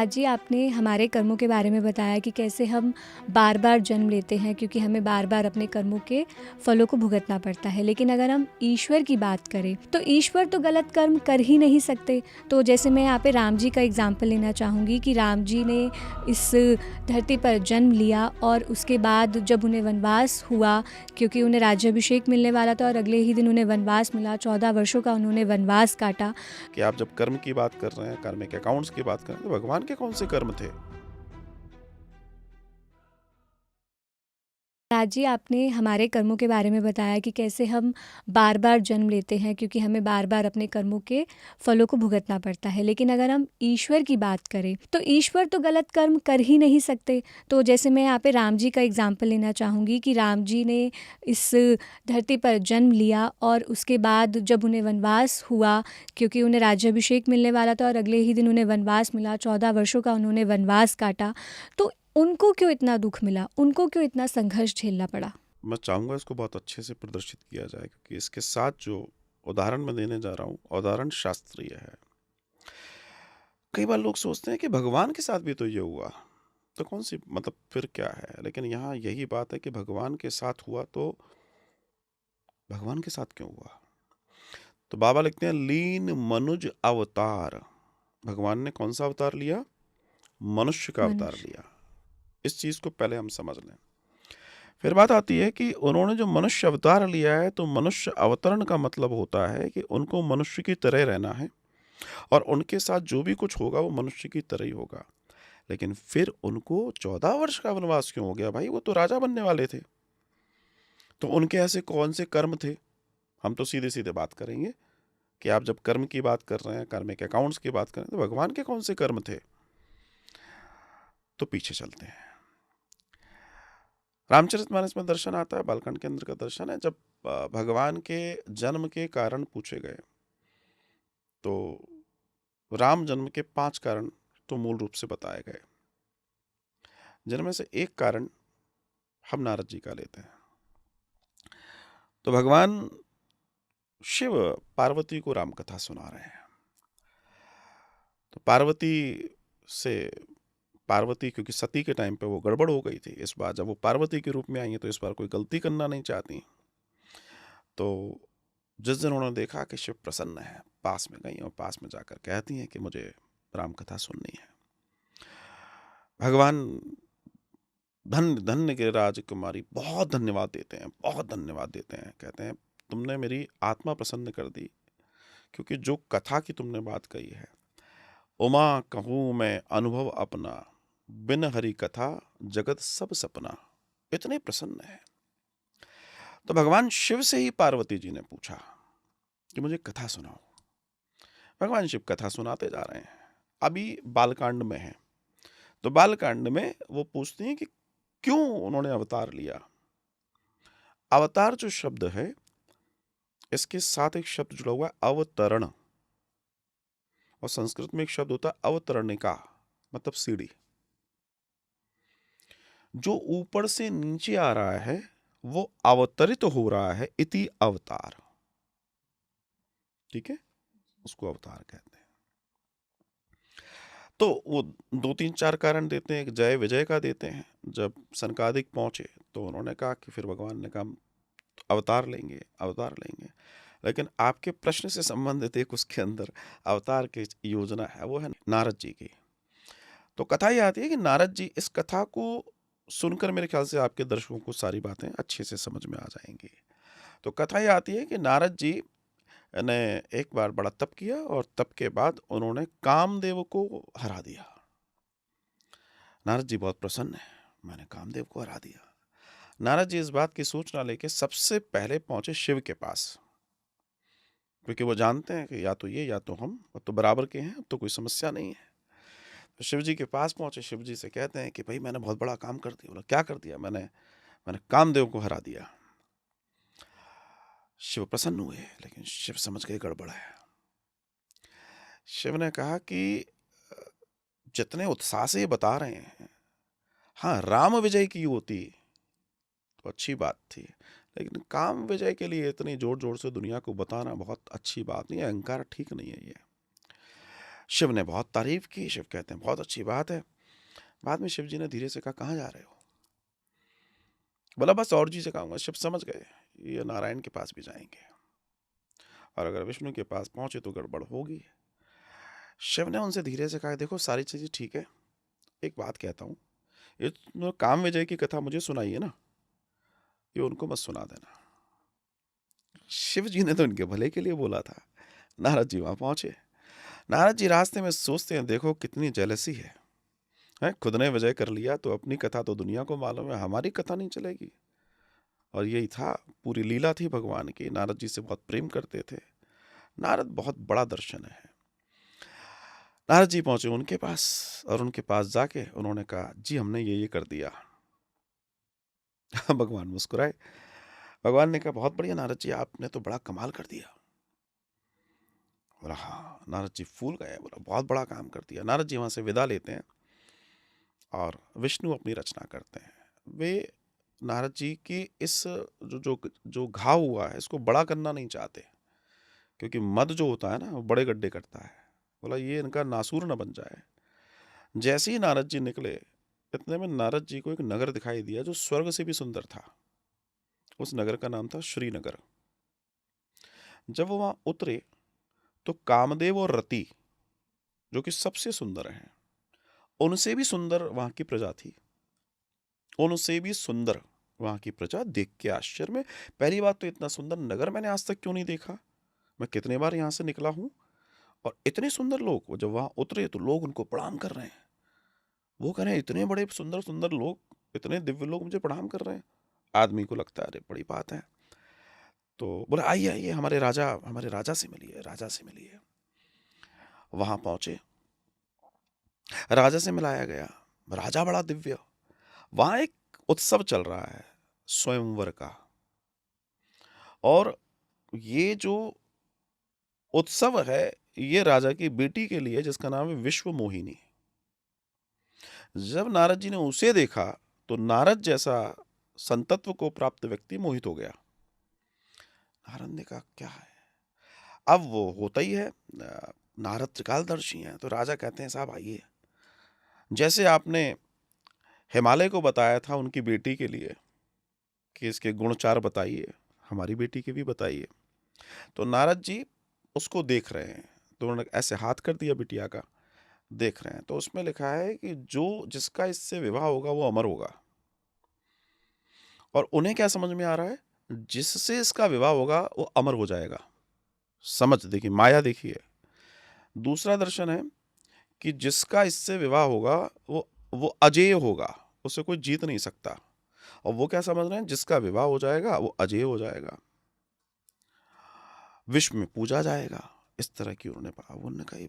राज जी, आपने हमारे कर्मों के बारे में बताया कि कैसे हम बार-बार जन्म लेते हैं क्योंकि हमें बार-बार अपने कर्मों के फलों को भुगतना पड़ता है। लेकिन अगर हम ईश्वर की बात करें, तो ईश्वर तो गलत कर्म कर ही नहीं सकते। तो जैसे मैं यहाँ पे राम जी का एग्ज़ाम्पल लेना चाहूँगी कि राम जी ने इस धरती पर जन्म लिया और उसके बाद जब उन्हें वनवास हुआ, क्योंकि उन्हें राज्याभिषेक मिलने वाला था और अगले ही दिन उन्हें वनवास मिला, 14 वर्षों का उन्होंने वनवास काटा। कि आप जब कर्म की बात कर रहे हैं, कार्मिक अकाउंट्स की बात कर रहे हैं, तो भगवान के कौन से कर्म थे? राज जी, आपने हमारे कर्मों के बारे में बताया कि कैसे हम बार-बार जन्म लेते हैं क्योंकि हमें बार-बार अपने कर्मों के फलों को भुगतना पड़ता है। लेकिन अगर हम ईश्वर की बात करें, तो ईश्वर तो गलत कर्म कर ही नहीं सकते। तो जैसे मैं यहाँ पे राम जी का एग्ज़ाम्पल लेना चाहूँगी कि राम जी ने इस धरती पर जन्म लिया और उसके बाद जब उन्हें वनवास हुआ, क्योंकि उन्हें राज्याभिषेक मिलने वाला था और अगले ही दिन उन्हें वनवास मिला, 14 वर्षों का उन्होंने वनवास काटा। तो उनको क्यों इतना दुःख मिला? उनको क्यों इतना संघर्ष झेलना पड़ा? मैं चाहूँगा इसको बहुत अच्छे से प्रदर्शित किया जाए, क्योंकि इसके साथ जो उदाहरण मैं देने जा रहा हूँ, उदाहरण शास्त्रीय है। कई बार लोग सोचते हैं कि भगवान के साथ भी तो ये हुआ, तो कौन सी मतलब फिर क्या है? लेकिन यहाँ यही बात है कि भगवान के साथ हुआ तो भगवान के साथ क्यों हुआ? तो बाबा लिखते हैं लीन मनुज अवतार। भगवान ने कौन सा अवतार लिया? मनुष्य का अवतार मनुष्य। लिया। इस चीज को पहले हम समझ लें। फिर बात आती है कि उन्होंने जो मनुष्य अवतार लिया है, तो मनुष्य अवतरण का मतलब होता है कि उनको मनुष्य की तरह रहना है और उनके साथ जो भी कुछ होगा वो मनुष्य की तरह ही होगा। लेकिन फिर उनको 14 वर्ष का वनवास क्यों हो गया? भाई वो तो राजा बनने वाले थे। तो उनके ऐसे कौन से कर्म थे? हम तो सीधे सीधे बात करेंगे कि आप जब कर्म की बात कर रहे हैं, कार्मिक अकाउंट्स की बात कर रहे हैं, तो भगवान के कौन से कर्म थे? तो पीछे चलते हैं। रामचरितमानस में दर्शन आता है, बालकांड के अंदर का दर्शन है, जब भगवान के जन्म के कारण पूछे गए, तो राम जन्म के 5 कारण तो मूल रूप से बताए गए, जिनमें से एक कारण हम नारद जी का लेते हैं। तो भगवान शिव पार्वती को राम कथा सुना रहे हैं। तो पार्वती क्योंकि सती के टाइम पे वो गड़बड़ हो गई थी, इस बार जब वो पार्वती के रूप में आई है तो इस बार कोई गलती करना नहीं चाहती। तो जिस दिन उन्होंने देखा कि शिव प्रसन्न है, पास में गई और पास में जाकर कहती हैं कि मुझे राम कथा सुननी है। भगवान धन्य धन्य गिरिराज कुमारी बहुत धन्यवाद देते हैं, बहुत धन्यवाद देते हैं। कहते हैं तुमने मेरी आत्मा प्रसन्न कर दी, क्योंकि जो कथा की तुमने बात कही है, उमा कहूँ मैं अनुभव अपना, बिन हरि कथा जगत सब सपना, इतने प्रसन्न है। तो भगवान शिव से ही पार्वती जी ने पूछा कि मुझे कथा सुनाओ। भगवान शिव कथा सुनाते जा रहे हैं। अभी बालकांड में है, तो बालकांड में वो पूछते हैं कि क्यों उन्होंने अवतार लिया। अवतार जो शब्द है, इसके साथ एक शब्द जुड़ा हुआ है अवतरण, और संस्कृत में एक शब्द होता है अवतरणिका, मतलब सीढ़ी। जो ऊपर से नीचे आ रहा है वो अवतरित हो रहा है, इति अवतार। ठीक है, उसको अवतार कहते हैं। तो वो 2-3-4 कारण देते हैं। एक जय विजय का देते हैं। जब सनकादिक पहुंचे तो उन्होंने कहा कि फिर भगवान ने कहा अवतार लेंगे, अवतार लेंगे। लेकिन आपके प्रश्न से संबंधित एक उसके अंदर अवतार की योजना है, वो है नारद जी की। तो कथा ये आती है कि नारद जी, इस कथा को सुनकर मेरे ख्याल से आपके दर्शकों को सारी बातें अच्छे से समझ में आ जाएंगी। तो कथा ये आती है कि नारद जी ने एक बार बड़ा तप किया और तप के बाद उन्होंने कामदेव को हरा दिया। नारद जी बहुत प्रसन्न है, मैंने कामदेव को हरा दिया। नारद जी इस बात की सूचना लेके सबसे पहले पहुंचे शिव के पास, क्योंकि वो जानते हैं कि या तो ये या तो हम, अब तो बराबर के हैं, अब तो कोई समस्या नहीं है। तो शिव जी के पास पहुंचे, शिव जी से कहते हैं कि भाई मैंने बहुत बड़ा काम कर दिया। बोला क्या कर दिया? मैंने कामदेव को हरा दिया। शिव प्रसन्न हुए, लेकिन शिव समझ गए गड़बड़ है। शिव ने कहा कि जितने उत्साह से ये बता रहे हैं, हाँ राम विजय की होती तो अच्छी बात थी, लेकिन काम विजय के लिए इतनी जोर जोर से दुनिया को बताना बहुत अच्छी बात नहीं है, अहंकार ठीक नहीं है ये। शिव ने बहुत तारीफ की। शिव कहते हैं बहुत अच्छी बात है। बाद में शिव जी ने धीरे से कहा कहाँ जा रहे हो? बोला बस और जी से कहूँगा। शिव समझ गए ये नारायण के पास भी जाएंगे, और अगर विष्णु के पास पहुंचे तो गड़बड़ होगी। शिव ने उनसे धीरे से कहा देखो सारी चीजें ठीक है, एक बात कहता हूँ, ये काम विजय की कथा मुझे सुनाई है ना, ये उनको मत सुना देना। शिव जी ने तो इनके भले के लिए बोला था। नारद जी वहां पहुंचे। नारद जी रास्ते में सोचते हैं देखो कितनी जेलसी है, खुद ने विजय कर लिया तो अपनी कथा तो दुनिया को मालूम है, हमारी कथा नहीं चलेगी। और यही था, पूरी लीला थी भगवान की। नारद जी से बहुत प्रेम करते थे। नारद बहुत बड़ा दर्शन है। नारद जी पहुंचे उनके पास, और उनके पास जाके उन्होंने कहा जी हमने ये कर दिया। भगवान मुस्कुराए। भगवान ने कहा बहुत बढ़िया नारद जी, आपने तो बड़ा कमाल कर दिया। बोला हाँ। नारद जी फूल गए। बोला बहुत बड़ा काम कर दिया। नारद जी वहां से विदा लेते हैं और विष्णु अपनी रचना करते हैं। वे नारद जी की इस जो जो जो घाव हुआ है इसको बड़ा करना नहीं चाहते, क्योंकि मद जो होता है ना वो बड़े गड्ढे करता है। बोला ये इनका नासूर न बन जाए। जैसे ही नारद जी निकले, इतने में नारद जी को एक नगर दिखाई दिया जो स्वर्ग से भी सुंदर था। उस नगर का नाम था श्रीनगर। जब वो वहां उतरे तो कामदेव और रति, जो कि सबसे सुंदर हैं, उनसे भी सुंदर वहां की प्रजा थी। उनसे भी सुंदर वहां की प्रजा देख के आश्चर्य में, पहली बात तो इतना सुंदर नगर मैंने आज तक क्यों नहीं देखा। मैं कितने बार यहां से निकला हूं, और इतने सुंदर लोग। वो जब वहां उतरे तो लोग उनको प्रणाम कर रहे हैं। वो कह रहे हैं इतने बड़े सुंदर सुंदर लोग, इतने दिव्य लोग मुझे प्रणाम कर रहे हैं। आदमी को लगता है अरे बड़ी बात है। तो बोला आइए आइए, हमारे राजा से मिलिए, राजा से मिलिए। वहां पहुंचे, राजा से मिलाया गया। राजा बड़ा दिव्य। वहां एक उत्सव चल रहा है स्वयंवर का, और ये जो उत्सव है ये राजा की बेटी के लिए, जिसका नाम है विश्व मोहिनी। जब नारद जी ने उसे देखा तो नारद जैसा संतत्व को प्राप्त व्यक्ति मोहित हो गया। नारद ने कहा क्या है। अब वो होता ही है, नारद त्रिकालदर्शी हैं, तो राजा कहते हैं साहब आइए। जैसे आपने हिमालय को बताया था उनकी बेटी के लिए कि इसके गुण चार बताइए, हमारी बेटी के भी बताइए। तो नारद जी उसको देख रहे हैं, तो उन्होंने ऐसे हाथ कर दिया बिटिया का, देख रहे हैं। तो उसमें लिखा है कि जो जिसका इससे विवाह होगा वो अमर होगा। और उन्हें क्या समझ में आ रहा है, जिससे इसका विवाह होगा वो अमर हो जाएगा। समझ देखिए, माया देखिए। दूसरा दर्शन है कि जिसका इससे विवाह होगा वो अजेय होगा, उसे कोई जीत नहीं सकता। और वो क्या समझ रहे हैं, जिसका विवाह हो जाएगा वो अजेय हो जाएगा, विश्व में पूजा जाएगा। इस तरह की उन्होंने कहा। उन्होंने कहा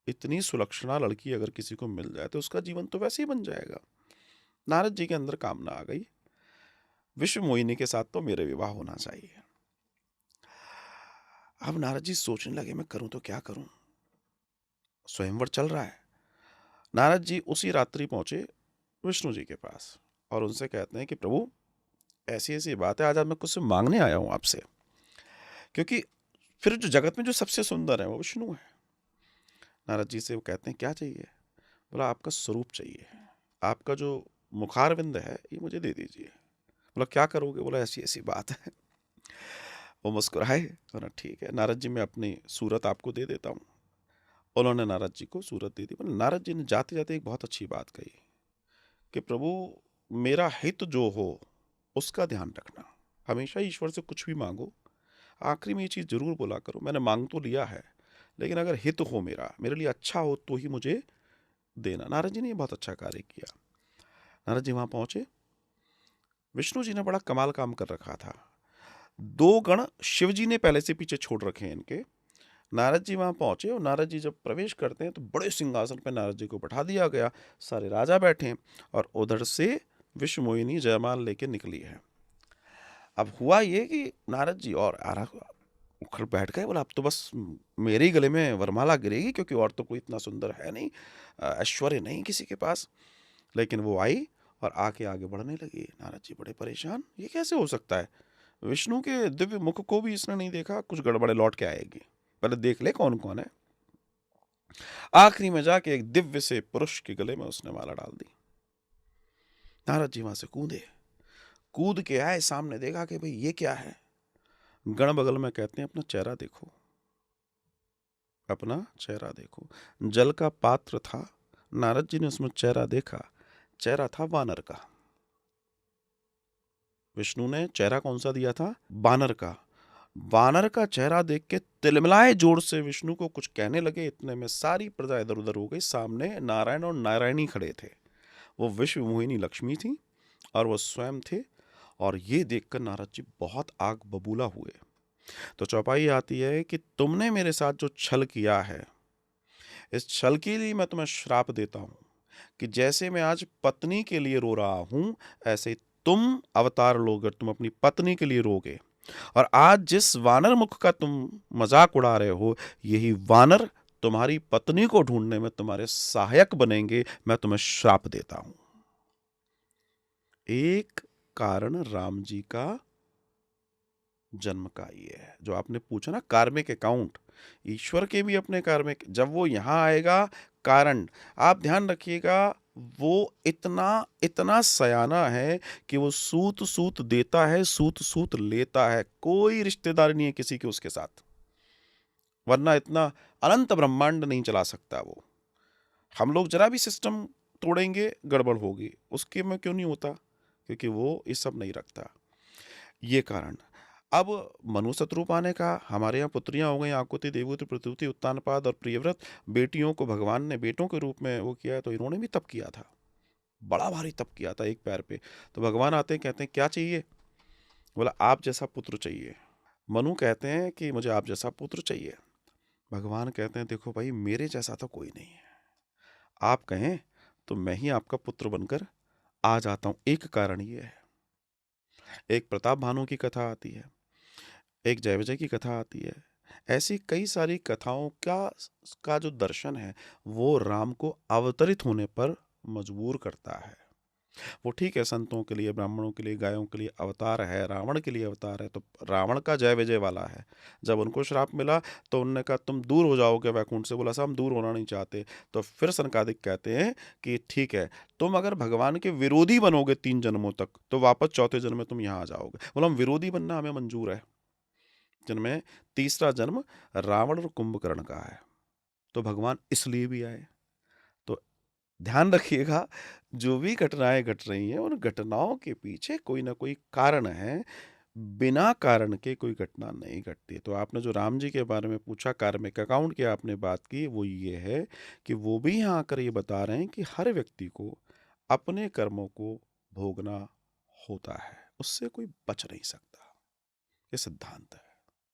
इतनी सुलक्षणा लड़की अगर किसी को मिल जाए तो उसका जीवन तो वैसे ही बन जाएगा। नारद जी के अंदर कामना आ गई, विश्व मोहिनी के साथ तो मेरे विवाह होना चाहिए। अब नारद जी सोचने लगे मैं करूं तो क्या करूं, स्वयंवर चल रहा है। नारद जी उसी रात्रि पहुंचे विष्णु जी के पास और उनसे कहते हैं कि प्रभु ऐसी ऐसी बात है, आज मैं कुछ मांगने आया हूं आपसे, क्योंकि फिर जो जगत में जो सबसे सुंदर है वो विष्णु है। नारद जी से वो कहते हैं क्या चाहिए। बोला आपका स्वरूप चाहिए, आपका जो मुखारविंद है ये मुझे दे दीजिए। बोला क्या करोगे। बोला ऐसी ऐसी बात है। वो मुस्कुराए। बोला ठीक है नारद जी, मैं अपनी सूरत आपको दे देता हूँ। उन्होंने नारद जी को सूरत दे दी। बोला नारद जी ने जाते जाते एक बहुत अच्छी बात कही कि प्रभु मेरा हित जो हो उसका ध्यान रखना, हमेशा ईश्वर से कुछ भी मांगो, आखिरी में ये चीज़ जरूर बोला करो, मैंने मांग तो लिया है लेकिन अगर हित हो मेरा, मेरे लिए अच्छा हो तो ही मुझे देना। नारद जी ने बहुत अच्छा कार्य किया। नारद जी वहां पहुंचे। विष्णु जी ने बड़ा कमाल काम कर रखा था। दो गण शिव जी ने पहले से पीछे छोड़ रखे हैं इनके। नारद जी वहां पहुंचे और नारद जी जब प्रवेश करते हैं तो बड़े सिंहासन पर नारद जी को बैठा दिया गया, सारे राजा बैठे और उधर से विश्व मोहिनी जयमाल लेके निकली है। अब हुआ ये कि नारद जी और उखड़ बैठ गए। बोला अब तो बस मेरे ही गले में वरमाला गिरेगी, क्योंकि और तो कोई इतना सुंदर है नहीं, ऐश्वर्य नहीं किसी के पास। लेकिन वो आई और आके आगे बढ़ने लगी। नारद जी बड़े परेशान, ये कैसे हो सकता है, विष्णु के दिव्य मुख को भी इसने नहीं देखा, कुछ गड़बड़े लौट के आएगी, पहले देख ले कौन कौन है। आखिरी में जाके एक दिव्य से पुरुष के गले में उसने माला डाल दी। नारद जी वहां से कूद के आए, सामने देखा कि भाई ये क्या है। गण बगल में कहते हैं अपना चेहरा देखो, अपना चेहरा देखो। जल का पात्र था, नारद जी ने उसमें चेहरा देखा, चेहरा था वानर का। विष्णु ने चेहरा कौन सा दिया था? वानर का। वानर का चेहरा देख के तिलमिलाए जोर से विष्णु को कुछ कहने लगे, इतने में सारी प्रजा इधर उधर हो गई। सामने नारायण और नारायणी खड़े थे। वो विश्व मोहिनी लक्ष्मी थी और वो स्वयं थे। और ये देखकर नारद जी बहुत आग बबूला हुए। तो चौपाई आती है कि तुमने मेरे साथ जो छल किया है, इस छल के लिए मैं तुम्हें श्राप देता हूं कि जैसे मैं आज पत्नी के लिए रो रहा हूं, ऐसे तुम अवतार लोगे, तुम अपनी पत्नी के लिए रोगे। और आज जिस वानर मुख का तुम मजाक उड़ा रहे हो, यही वानर तुम्हारी पत्नी को ढूंढने में तुम्हारे सहायक बनेंगे। मैं तुम्हें श्राप देता हूं। एक कारण राम जी का जन्म का ये है जो आपने पूछा ना, कार्मिक अकाउंट। ईश्वर के भी अपने कार्मिक, जब वो यहां आएगा कारण, आप ध्यान रखिएगा, वो इतना इतना सयाना है कि वो सूत सूत देता है, सूत सूत लेता है। कोई रिश्तेदारी नहीं है किसी के उसके साथ, वरना इतना अनंत ब्रह्मांड नहीं चला सकता वो। हम लोग जरा भी सिस्टम तोड़ेंगे गड़बड़ होगी, उसके में क्यों नहीं होता? क्योंकि वो ये सब नहीं रखता। ये कारण। अब मनु शत्रुप आने का, हमारे यहाँ पुत्रियां हो गई आकुति, देवहूति, प्रसूति, उत्तानपाद और प्रियव्रत। बेटियों को भगवान ने बेटों के रूप में वो किया है, तो इन्होंने भी तप किया था, बड़ा भारी तप किया था एक पैर पे। तो भगवान आते हैं, कहते हैं क्या चाहिए? बोला आप जैसा पुत्र चाहिए। मनु कहते हैं कि मुझे आप जैसा पुत्र चाहिए। भगवान कहते हैं देखो भाई, मेरे जैसा तो कोई नहीं है, आप कहें तो मैं ही आपका पुत्र बनकर आ जाता हूं। एक कारण ये है। एक प्रताप भानु की कथा आती है, एक जय विजय की कथा आती है। ऐसी कई सारी कथाओं का जो दर्शन है, वो राम को अवतरित होने पर मजबूर करता है। वो ठीक है, संतों के लिए, ब्राह्मणों के लिए, गायों के लिए अवतार है, रावण के लिए अवतार है, तो रावण का जय विजय वाला है। जब उनको श्राप मिला तो उन्होंने कहा तुम दूर हो जाओगे वैकुंठ से। बोला साहब हम दूर होना नहीं चाहते। तो फिर सनकादिक कहते हैं कि ठीक है, तुम अगर भगवान के विरोधी बनोगे 3 जन्मों तक, तो वापस चौथे जन्म में तुम यहाँ आ जाओगे। बोला हम विरोधी बनना हमें मंजूर है। जिनमें तीसरा जन्म रावण और कुंभकर्ण का है, तो भगवान इसलिए भी आए। तो ध्यान रखिएगा, जो भी घटनाएं घट रही हैं, उन घटनाओं के पीछे कोई ना कोई कारण है। बिना कारण के कोई घटना नहीं घटती। तो आपने जो राम जी के बारे में पूछा, कार्मिक अकाउंट की आपने बात की, वो ये है कि वो भी यहाँ आकर ये बता रहे हैं कि हर व्यक्ति को अपने कर्मों को भोगना होता है, उससे कोई बच नहीं सकता। ये सिद्धांत है।